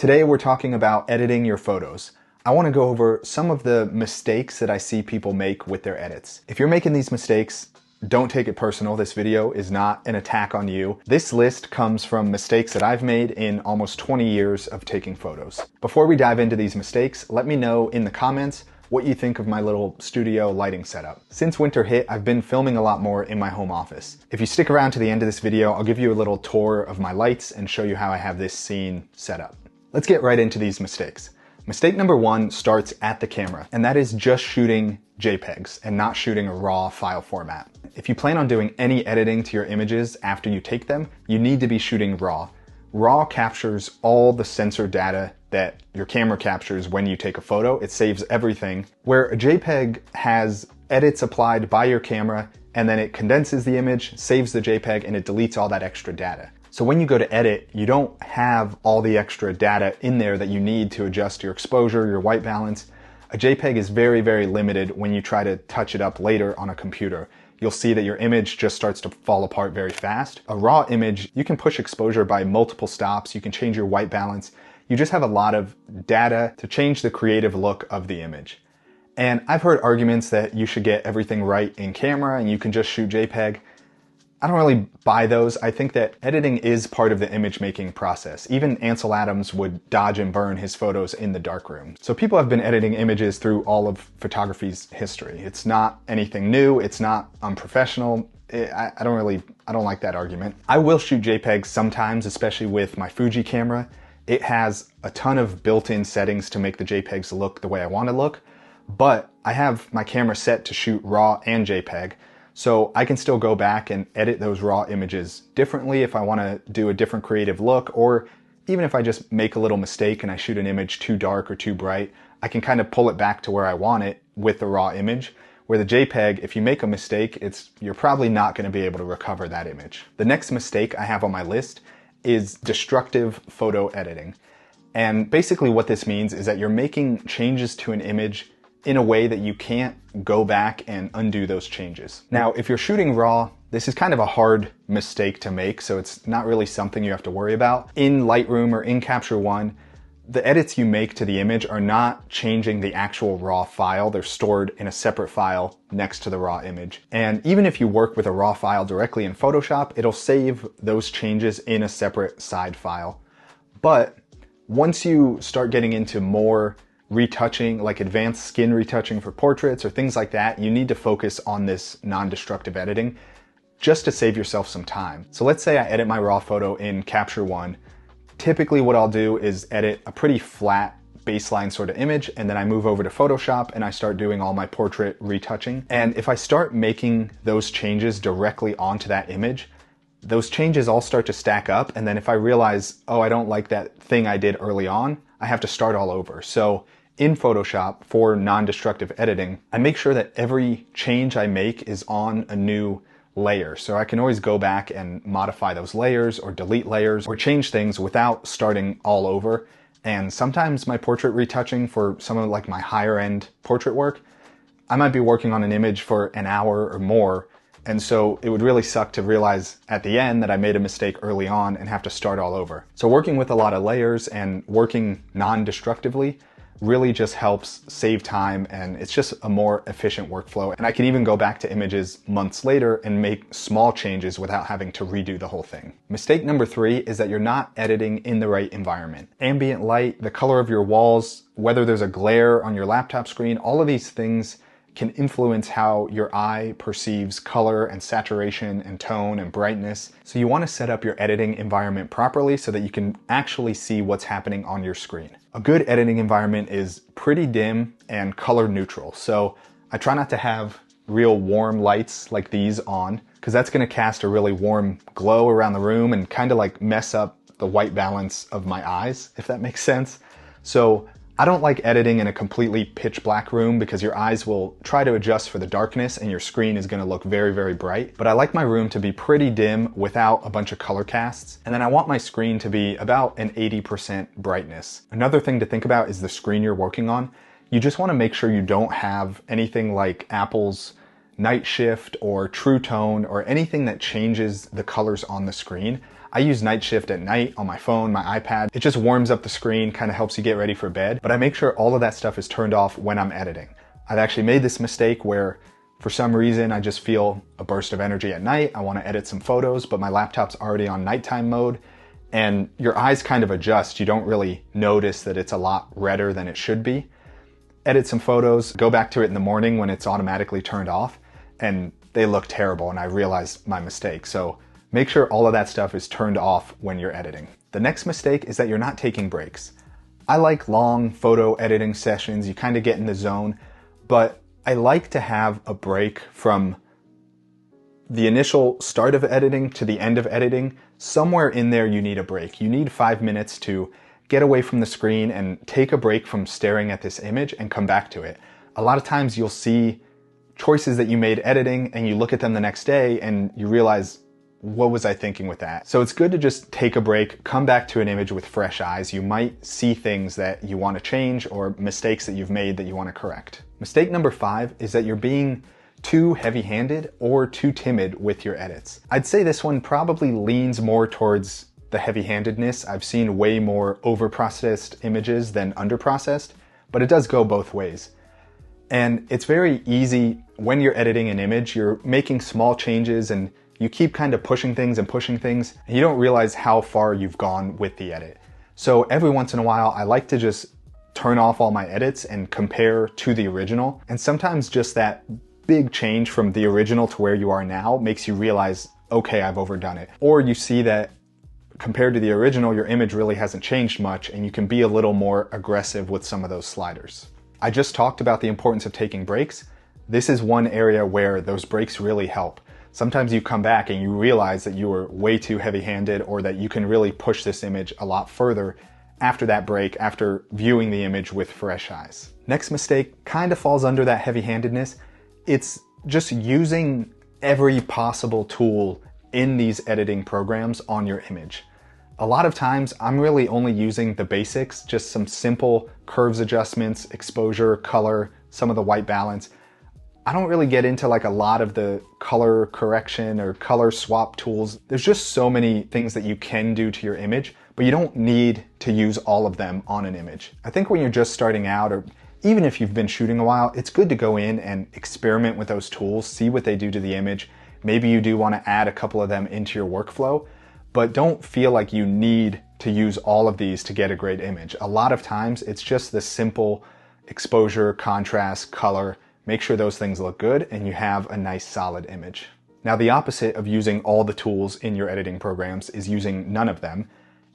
Today we're talking about editing your photos. I want to go over some of the mistakes that I see people make with their edits. If you're making these mistakes, don't take it personal. This video is not an attack on you. This list comes from mistakes that I've made in almost 20 years of taking photos. Before we dive into these mistakes, let me know in the comments what you think of my little studio lighting setup. Since winter hit, I've been filming a lot more in my home office. If you stick around to the end of this video, I'll give you a little tour of my lights and show you how I have this scene set up. Let's get right into these mistakes. Mistake number one starts at the camera, and that is just shooting JPEGs and not shooting a RAW file format. If you plan on doing any editing to your images after you take them, you need to be shooting RAW. RAW captures all the sensor data that your camera captures when you take a photo. It saves everything. Where a JPEG has edits applied by your camera, and then it condenses the image, saves the JPEG, and it deletes all that extra data. So when you go to edit, you don't have all the extra data in there that you need to adjust your exposure, your white balance. A JPEG is very, very limited when you try to touch it up later on a computer. You'll see that your image just starts to fall apart very fast. A RAW image, you can push exposure by multiple stops, you can change your white balance. You just have a lot of data to change the creative look of the image. And I've heard arguments that you should get everything right in camera and you can just shoot JPEG. I don't really buy those. I think that editing is part of the image making process. Even Ansel Adams would dodge and burn his photos in the darkroom. So people have been editing images through all of photography's history. It's not anything new. It's not unprofessional. I don't like that argument. I will shoot JPEGs sometimes, especially with my Fuji camera. It has a ton of built-in settings to make the JPEGs look the way I want to look, but I have my camera set to shoot RAW and JPEG. So I can still go back and edit those RAW images differently if I want to do a different creative look, or even if I just make a little mistake and I shoot an image too dark or too bright, I can kind of pull it back to where I want it with the RAW image. Where the JPEG, if you make a mistake, you're probably not going to be able to recover that image. The next mistake I have on my list is destructive photo editing. And basically what this means is that you're making changes to an image in a way that you can't go back and undo those changes. Now, if you're shooting RAW, this is kind of a hard mistake to make, so it's not really something you have to worry about. In Lightroom or in Capture One, the edits you make to the image are not changing the actual RAW file. They're stored in a separate file next to the RAW image. And even if you work with a RAW file directly in Photoshop, it'll save those changes in a separate side file. But once you start getting into more retouching, like advanced skin retouching for portraits or things like that, you need to focus on this non-destructive editing just to save yourself some time. So let's say I edit my RAW photo in Capture One. Typically what I'll do is edit a pretty flat baseline sort of image, and then I move over to Photoshop and I start doing all my portrait retouching. And if I start making those changes directly onto that image, those changes all start to stack up, and then if I realize, oh, I don't like that thing I did early on, I have to start all over. So in Photoshop, for non-destructive editing, I make sure that every change I make is on a new layer. So I can always go back and modify those layers or delete layers or change things without starting all over. And sometimes my portrait retouching for some of like my higher end portrait work, I might be working on an image for an hour or more. And so it would really suck to realize at the end that I made a mistake early on and have to start all over. So working with a lot of layers and working non-destructively really just helps save time, and it's just a more efficient workflow. And I can even go back to images months later and make small changes without having to redo the whole thing. Mistake number three is that you're not editing in the right environment. Ambient light, the color of your walls, whether there's a glare on your laptop screen, all of these things can influence how your eye perceives color and saturation and tone and brightness. So you want to set up your editing environment properly so that you can actually see what's happening on your screen. A good editing environment is pretty dim and color neutral. So I try not to have real warm lights like these on, because that's going to cast a really warm glow around the room and kind of like mess up the white balance of my eyes, if that makes sense. So I don't like editing in a completely pitch black room because your eyes will try to adjust for the darkness and your screen is going to look very, very bright. But I like my room to be pretty dim without a bunch of color casts. And then I want my screen to be about an 80% brightness. Another thing to think about is the screen you're working on. You just want to make sure you don't have anything like Apple's night shift or true tone or anything that changes the colors on the screen. I use night shift at night on my phone, my iPad. It just warms up the screen, kind of helps you get ready for bed, but I make sure all of that stuff is turned off when I'm editing. I've actually made this mistake where for some reason I just feel a burst of energy at night. I want to edit some photos, but my laptop's already on nighttime mode, and your eyes kind of adjust. You don't really notice that it's a lot redder than it should be. Edit some photos, go back to it in the morning when it's automatically turned off, and they look terrible, and I realized my mistake. So make sure all of that stuff is turned off when you're editing. The next mistake is that you're not taking breaks. I like long photo editing sessions, you kind of get in the zone, but I like to have a break from the initial start of editing to the end of editing. Somewhere in there you need a break. You need 5 minutes to get away from the screen and take a break from staring at this image and come back to it. A lot of times you'll see choices that you made editing and you look at them the next day and you realize, what was I thinking with that? So it's good to just take a break, come back to an image with fresh eyes. You might see things that you want to change or mistakes that you've made that you want to correct. Mistake number 5 is that you're being too heavy-handed or too timid with your edits. I'd say this one probably leans more towards the heavy-handedness. I've seen way more over-processed images than under-processed, but it does go both ways. And it's very easy when you're editing an image, you're making small changes and you keep kind of pushing things and you don't realize how far you've gone with the edit. So every once in a while, I like to just turn off all my edits and compare to the original. And sometimes just that big change from the original to where you are now makes you realize, okay, I've overdone it. Or you see that compared to the original, your image really hasn't changed much and you can be a little more aggressive with some of those sliders. I just talked about the importance of taking breaks. This is one area where those breaks really help. Sometimes you come back and you realize that you were way too heavy-handed or that you can really push this image a lot further after that break, after viewing the image with fresh eyes. Next mistake kind of falls under that heavy-handedness. It's just using every possible tool in these editing programs on your image. A lot of times I'm really only using the basics, just some simple curves adjustments, exposure, color, some of the white balance. I don't really get into like a lot of the color correction or color swap tools. There's just so many things that you can do to your image, but you don't need to use all of them on an image. I think when you're just starting out, or even if you've been shooting a while, it's good to go in and experiment with those tools, see what they do to the image. Maybe you do want to add a couple of them into your workflow, but don't feel like you need to use all of these to get a great image. A lot of times it's just the simple exposure, contrast, color. Make sure those things look good and you have a nice solid image. Now the opposite of using all the tools in your editing programs is using none of them.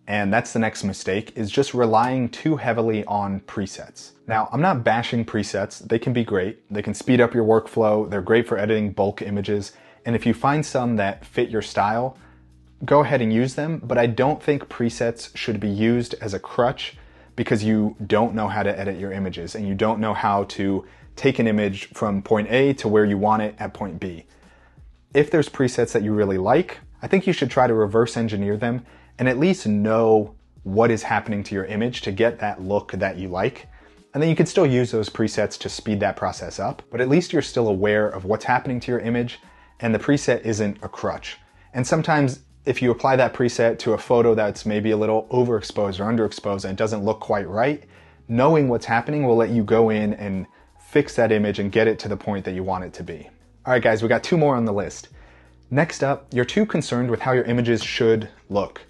And that's the next mistake, is just relying too heavily on presets. Now, I'm not bashing presets. They can be great. They can speed up your workflow. They're great for editing bulk images. And if you find some that fit your style, go ahead and use them. But I don't think presets should be used as a crutch because you don't know how to edit your images and you don't know how to take an image from point A to where you want it at point B. If there's presets that you really like, I think you should try to reverse engineer them and at least know what is happening to your image to get that look that you like. And then you can still use those presets to speed that process up, but at least you're still aware of what's happening to your image and the preset isn't a crutch. And sometimes if you apply that preset to a photo that's maybe a little overexposed or underexposed and it doesn't look quite right, knowing what's happening will let you go in and fix that image and get it to the point that you want it to be. All right, guys, we got 2 more on the list. Next up, you're too concerned with how your images should look.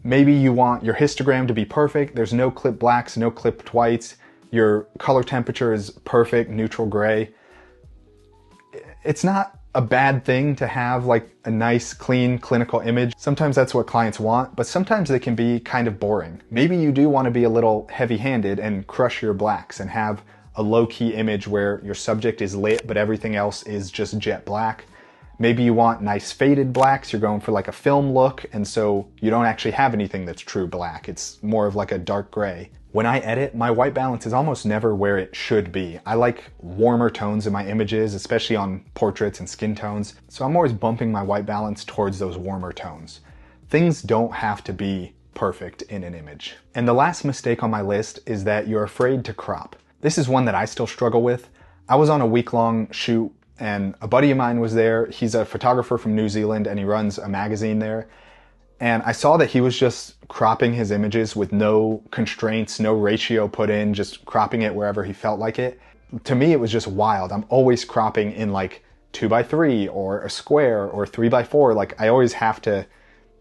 Maybe you want your histogram to be perfect. There's no clipped blacks, no clipped whites. Your color temperature is perfect, neutral gray. It's not a bad thing to have like a nice, clean, clinical image. Sometimes that's what clients want, but sometimes they can be kind of boring. Maybe you do want to be a little heavy-handed and crush your blacks and have a low-key image where your subject is lit, but everything else is just jet black. Maybe you want nice faded blacks, you're going for like a film look, and so you don't actually have anything that's true black. It's more of like a dark gray. When I edit, my white balance is almost never where it should be. I like warmer tones in my images, especially on portraits and skin tones, so I'm always bumping my white balance towards those warmer tones. Things don't have to be perfect in an image. And the last mistake on my list is that you're afraid to crop. This is one that I still struggle with. I was on a week-long shoot and a buddy of mine was there. He's a photographer from New Zealand and he runs a magazine there. and I saw that he was just cropping his images with no constraints, no ratio put in, just cropping it wherever he felt like it. To me, it was just wild. I'm always cropping in like 2x3 or a square or 3x4. Like I always have to,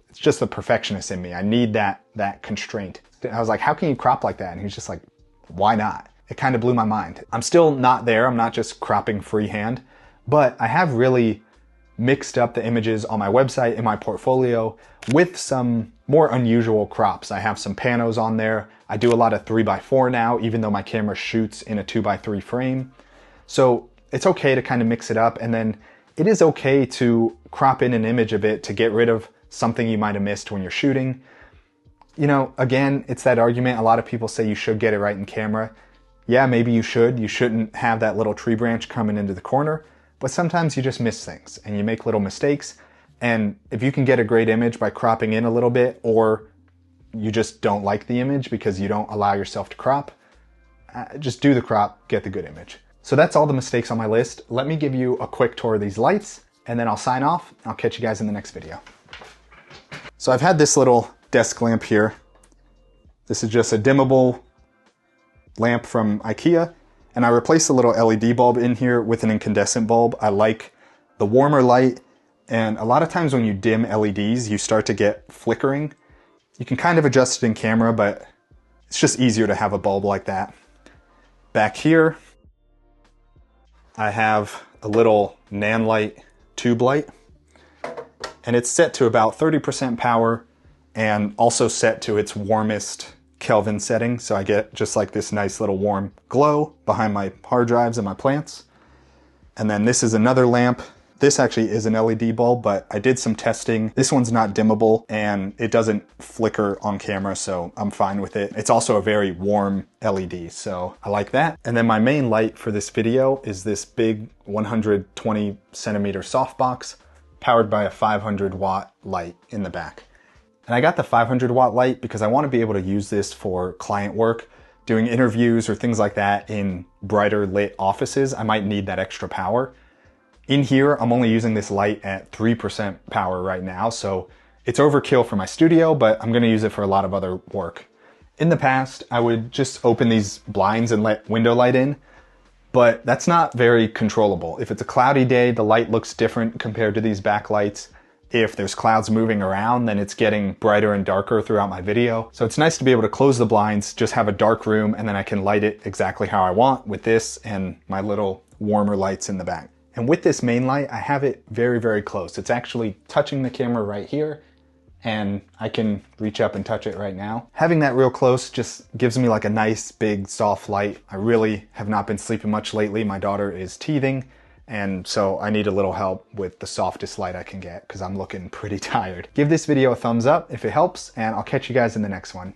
it's just the perfectionist in me. I need that constraint. I was like, how can you crop like that? And he's just like, why not? It kind of blew my mind. I'm still not there. I'm not just cropping freehand, but I have really mixed up the images on my website in my portfolio with some more unusual crops. I have some panos on there. I do a lot of 3x4 now, even though my camera shoots in a 2x3 frame. So it's okay to kind of mix it up, and then it is okay to crop in an image of it to get rid of something you might have missed when you're shooting. You know, again, it's that argument. A lot of people say you should get it right in camera. Yeah, maybe you should. You shouldn't have that little tree branch coming into the corner, but sometimes you just miss things and you make little mistakes. And if you can get a great image by cropping in a little bit, or you just don't like the image because you don't allow yourself to crop, just do the crop, get the good image. So that's all the mistakes on my list. Let me give you a quick tour of these lights and then I'll sign off. I'll catch you guys in the next video. So I've had this little desk lamp here. This is just a dimmable lamp from IKEA, and I replaced a little LED bulb in here with an incandescent bulb. I like the warmer light, and a lot of times when you dim LEDs, you start to get flickering. You can kind of adjust it in camera, but it's just easier to have a bulb like that. Back here, I have a little nan light tube light, and it's set to about 30% power and also set to its warmest Kelvin setting, so I get just like this nice little warm glow behind my hard drives and my plants. And then this is another lamp. This actually is an LED bulb, but I did some testing. This one's not dimmable and it doesn't flicker on camera, so I'm fine with it. It's also a very warm LED, so I like that. And then my main light for this video is this big 120 centimeter softbox powered by a 500 watt light in the back. And I got the 500 watt light because I want to be able to use this for client work, doing interviews or things like that in brighter lit offices. I might need that extra power. In here, I'm only using this light at 3% power right now, so it's overkill for my studio, but I'm going to use it for a lot of other work. In the past, I would just open these blinds and let window light in, but that's not very controllable. If it's a cloudy day, the light looks different compared to these backlights. If there's clouds moving around, then it's getting brighter and darker throughout my video. So it's nice to be able to close the blinds, just have a dark room, and then I can light it exactly how I want with this and my little warmer lights in the back. And with this main light, I have it very, very close. It's actually touching the camera right here, and I can reach up and touch it right now. Having that real close just gives me like a nice, big, soft light. I really have not been sleeping much lately. My daughter is teething, and so I need a little help with the softest light I can get because I'm looking pretty tired. Give this video a thumbs up if it helps, and I'll catch you guys in the next one.